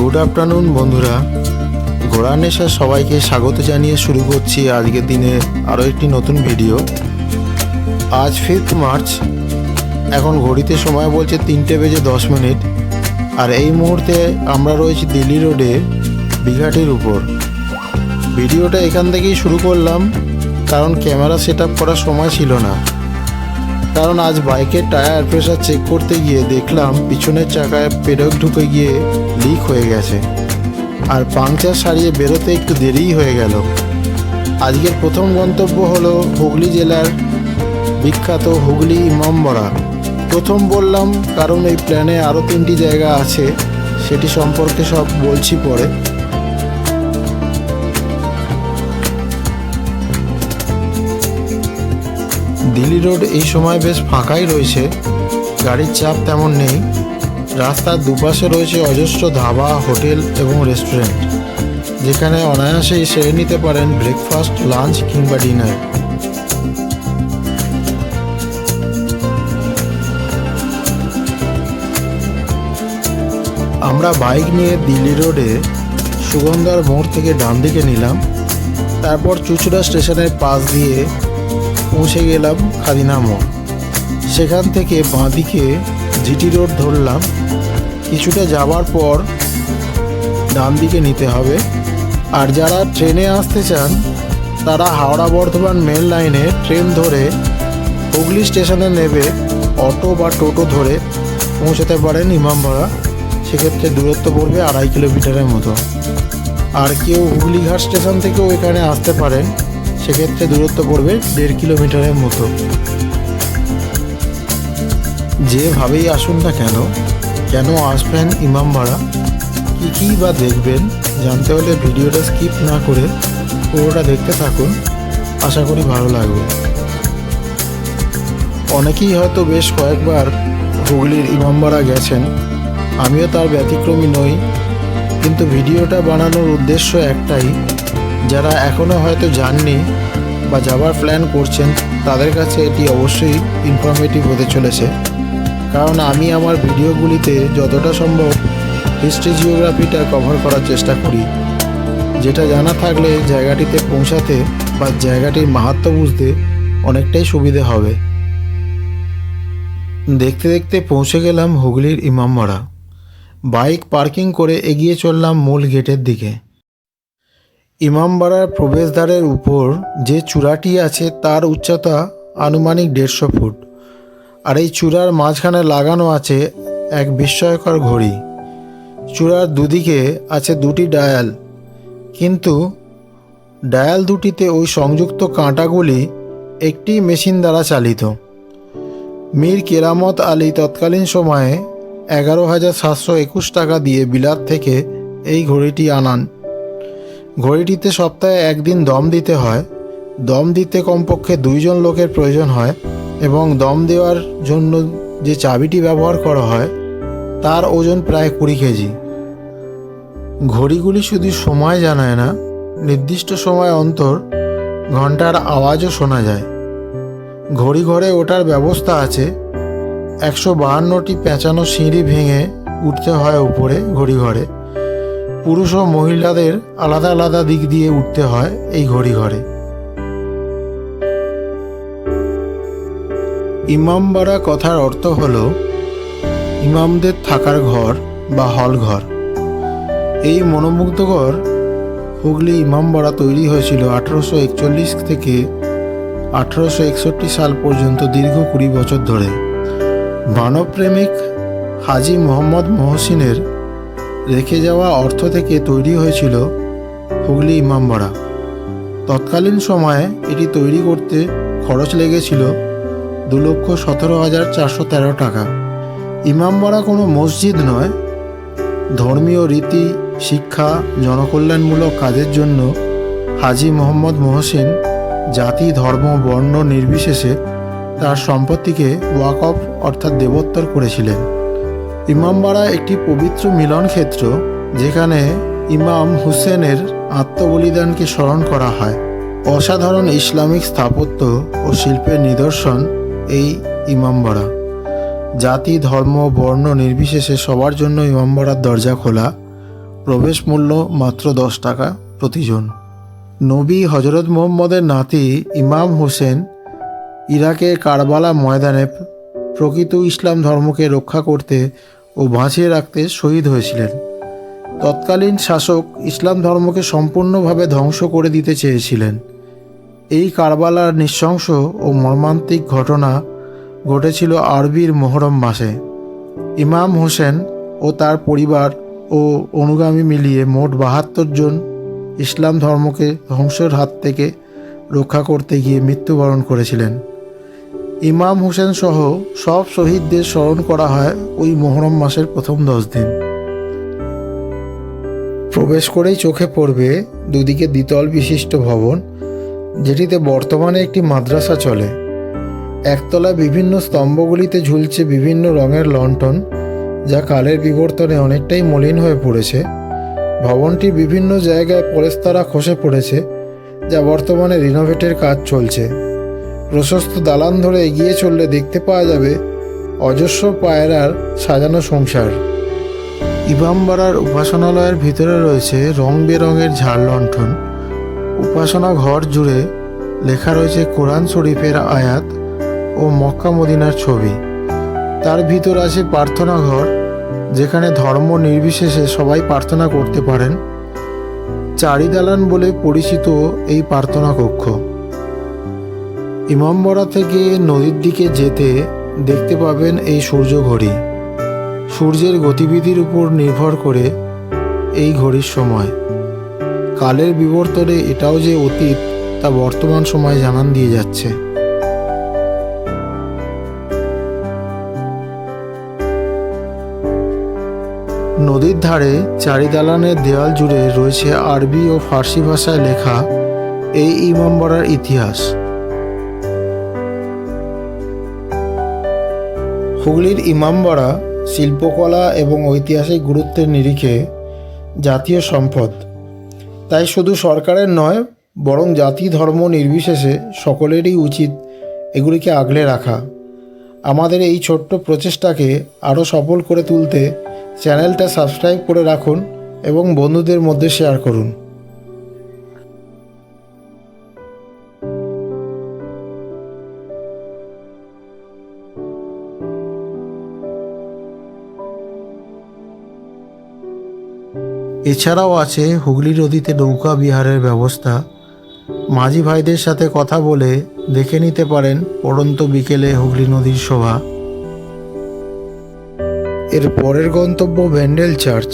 Good afternoon বন্ধুরা, ঘোড়া নেশার সবাইকে স্বাগত জানিয়ে শুরু করছি আজকের দিনে আরও একটি নতুন ভিডিও। আজ 5 মার্চ, এখন ঘড়িতে সময় বলছে 3:10 আর এই মুহূর্তে আমরা রয়েছি দিল্লি রোডে বিঘাটির উপর। ভিডিওটা এখান থেকেই শুরু করলাম কারণ ক্যামেরা সেট আপ করার সময় ছিল না। কারণ আজ বাইকের টায়ার প্রেশার চেক করতে গিয়ে দেখলাম পিছনের চাকায় পেডক ঢুকে গিয়ে লিক হয়ে গেছে, আর পাংচার সারিয়ে বেরোতে একটু দেরিই হয়ে গেল। আজকের প্রথম গন্তব্য হলো হুগলি জেলার বিখ্যাত হুগলি ইমামবাড়া। প্রথম বললাম কারণ এই প্ল্যানে আরও 3টি জায়গা আছে, সেটি সম্পর্কে সব বলছি পরে। দিল্লি রোড এই সময় বেশ ফাঁকাই রয়েছে, গাড়ির চাপ তেমন নেই। রাস্তার দুপাশে রয়েছে অজস্র ধাবা, হোটেল এবং রেস্টুরেন্ট, যেখানে অনায়াসেই সেরে নিতে পারেন ব্রেকফাস্ট, লাঞ্চ কিংবা ডিনার। আমরা বাইক নিয়ে দিল্লি রোডে সুগন্ধার মোড় থেকে ডান দিকে নিলাম, তারপর চুচুড়া স্টেশনের পাশ দিয়ে পৌঁছে গেলাম খাদিনা মোড়। সেখান থেকে বাঁদিকে জিটি রোড ধরলাম। কিছুটা যাওয়ার পর ডান দিকে নিতে হবে। আর যারা ট্রেনে আসতে চান তারা হাওড়া বর্ধমান মেন লাইনে ট্রেন ধরে হুগলি স্টেশনে নেবে অটো বা টোটো ধরে পৌঁছাতে পারেন ইমামবাড়া। সেক্ষেত্রে দূরত্ব পড়বে 2.5 কিলোমিটারের মতো। আর কেউ হুগলিঘাট স্টেশন থেকেও এখানে আসতে পারেন, সেক্ষেত্রে দূরত্ব পড়বে 1.5 কিলোমিটারের মতো। যেভাবেই আসুন না কেন আসবেন ইমামবাড়া, কী বা দেখবেন জানতে হলে ভিডিওটা স্কিপ না করে পুরোটা দেখতে থাকুন, আশা করি ভালো লাগবে। অনেকেই হয়তো বেশ কয়েকবার হুগলির ইমামবাড়া গেছেন, আমিও তার ব্যতিক্রমী নই। কিন্তু ভিডিওটা বানানোর উদ্দেশ্য একটাই, যারা এখনও হয়তো যাননি বা যাবার প্ল্যান করছেন তাদের কাছে এটি অবশ্যই ইনফরমেটিভ হতে চলেছে। কারণ আমি আমার ভিডিওগুলিতে যতটা সম্ভব হিস্ট্রি, জিওগ্রাফিটা কভার করার চেষ্টা করি, যেটা জানা থাকলে জায়গাটিতে পৌঁছাতে বা জায়গাটির মাহাত্ম্য বুঝতে অনেকটাই সুবিধে হবে। দেখতে দেখতে পৌঁছে গেলাম হুগলির ইমামবাড়া। বাইক পার্কিং করে এগিয়ে চললাম মূল গেটের দিকে। ইমামবাড়ার প্রবেশদ্বারের উপর যে চূড়াটি আছে তার উচ্চতা আনুমানিক 150 ফুট, আর এই চূড়ার মাঝখানে লাগানো আছে এক বিস্ময়কর ঘড়ি। চূড়ার দুদিকে আছে 2টি ডায়াল, কিন্তু ডায়াল দুটিতে ওই সংযুক্ত কাঁটাগুলি একটি মেশিন দ্বারা চালিত। মীর কেরামত আলী তৎকালীন সময়ে 11,721 টাকা দিয়ে বিলাত থেকে এই ঘড়িটি আনান। ঘড়িটিতে সপ্তাহে 1 দিন দম দিতে হয়। দম দিতে কমপক্ষে 2 জন লোকের প্রয়োজন হয় এবং দম দেওয়ার জন্য যে চাবিটি ব্যবহার করা হয় তার ওজন প্রায় 20 কেজি। ঘড়িগুলি শুধু সময় জানায় না, নির্দিষ্ট সময় অন্তর ঘন্টার আওয়াজও শোনা যায়। ঘড়ি ঘরে ওঠার ব্যবস্থা আছে। 152টি পেঁচানো সিঁড়ি ভেঙে উঠতে হয় উপরে ঘড়ি ঘরে। পুরুষ ও মহিলাদের আলাদা আলাদা দিক দিয়ে উঠতে হয় এই ঘড়ি ঘরে। ইমামবাড়া কথার অর্থ হলো ইমামদের থাকার ঘর বা হল ঘর। এই মনোমুগ্ধকর হুগলি ইমামবাড়া তৈরি হয়েছিল 1841 থেকে 1861 সাল পর্যন্ত, দীর্ঘ 20 বছর ধরে। মানবপ্রেমিক হাজি মোহাম্মদ মহসিনের রেখে যাওয়া অর্থ থেকে তৈরি হয়েছিল হুগলি ইমামবাড়া। তৎকালীন সময়ে এটি তৈরি করতে খরচ লেগেছিল 2,17,413 টাকা। ইমামবাড়া কোনো মসজিদ নয়, ধর্মীয় রীতি, শিক্ষা, জনকল্যাণমূলক কাজের জন্য হাজি মোহাম্মদ মহসিন জাতি, ধর্ম, বর্ণ নির্বিশেষে তার সম্পত্তিকে ওয়াকফ অর্থাৎ দেবোত্তর করেছিলেন। ইমামবাড়া একটি পবিত্র মিলন ক্ষেত্র, যেখানে ইমাম হুসেনের আত্মবলিদানকে স্মরণ করা হয়। অসাধারণ ইসলামিক স্থাপত্য ও শিল্পের নিদর্শন এই ইমামবাড়া। জাতি, ধর্ম, বর্ণ নির্বিশেষে সবার জন্য ইমামবাড়ার দরজা খোলা। প্রবেশ মূল্য মাত্র 10 টাকা প্রতিজন। নবী হজরত মুহাম্মদের নাতি ইমাম হোসেন ইরাকের কারবালা ময়দানে প্রকৃত ইসলাম ধর্মকে রক্ষা করতে ও বাঁচিয়ে রাখতে শহীদ হয়েছিলেন। তৎকালীন শাসক ইসলাম ধর্মকে সম্পূর্ণভাবে ধ্বংস করে দিতে চেয়েছিলেন। এই কারবালার নৃশংস ও মর্মান্তিক ঘটনা ঘটেছিল আরবির মুহররম মাসে। ইমাম হোসেন ও তার পরিবার ও অনুগামী মিলিয়ে মোট 72 জন ইসলাম ধর্মকে ধ্বংসের হাত থেকে রক্ষা করতে গিয়ে মৃত্যুবরণ করেছিলেন। ইমাম হোসেন সহ সব শহীদদের স্মরণ করা হয় ওই মুহররম মাসের প্রথম 10 দিন। প্রবেশ করেই চোখে পড়বে দুদিকে দ্বিতল বিশিষ্ট ভবন, যেটিতে বর্তমানে একটি মাদ্রাসা চলে। একতলায় বিভিন্ন স্তম্ভগুলিতে ঝুলছে বিভিন্ন রঙের লণ্ঠন, যা কালের বিবর্তনে অনেকটাই মলিন হয়ে পড়েছে। ভবনটির বিভিন্ন জায়গায় পলেস্তারা খসে পড়েছে, যা বর্তমানে রিনোভেটের কাজ চলছে। প্রশস্ত দালান ধরে এগিয়ে চললে দেখতে পাওয়া যাবে অজস্র পায়রার সাজানো সংসার। ইমামবাড়ার উপাসনালয়ের ভিতরে রয়েছে রং বেরঙের ঝাড় লণ্ঠন। উপাসনা ঘর জুড়ে লেখা রয়েছে কোরআন শরীফের আয়াত ও মক্কা মদিনার ছবি। তার ভিতর আছে প্রার্থনা ঘর, যেখানে ধর্ম নির্বিশেষে সবাই প্রার্থনা করতে পারেন। চারি দালান বলে পরিচিত এই প্রার্থনা কক্ষ। ইমামবাড়া থেকে নদীর দিকে যেতে দেখতে পাবেন এই সূর্য ঘড়ি। সূর্যের গতিবিধির উপর নির্ভর করে এই ঘড়ির সময়। কালের বিবর্তনে এটাও যে অতীত, তা বর্তমান সময় জানান দিয়ে যাচ্ছে। নদীর ধারে চারি দালানের দেওয়াল জুড়ে রয়েছে আরবি ও ফার্সি ভাষায় লেখা এই ইমামবাড়ার ইতিহাস। হুগলির ইমামবাড়া শিল্পকলা এবং ঐতিহাসিক গুরুত্বের নিরিখে জাতীয় সম্পদ। তাই শুধু সরকারের নয়, বরং জাতি ধর্ম নির্বিশেষে সকলেরই উচিত এগুলিকে আগলে রাখা। আমাদের এই ছোট্ট প্রচেষ্টাকে আরও সফল করে তুলতে চ্যানেলটা সাবস্ক্রাইব করে রাখুন এবং বন্ধুদের মধ্যে শেয়ার করুন। এছাড়াও আছে হুগলি নদীতে নৌকা বিহারের ব্যবস্থা। মাঝি ভাইদের সাথে কথা বলে দেখে নিতে পারেন পড়ন্ত বিকেলে হুগলি নদীর শোভা। এর পরের গন্তব্য ব্যান্ডেল চার্চ।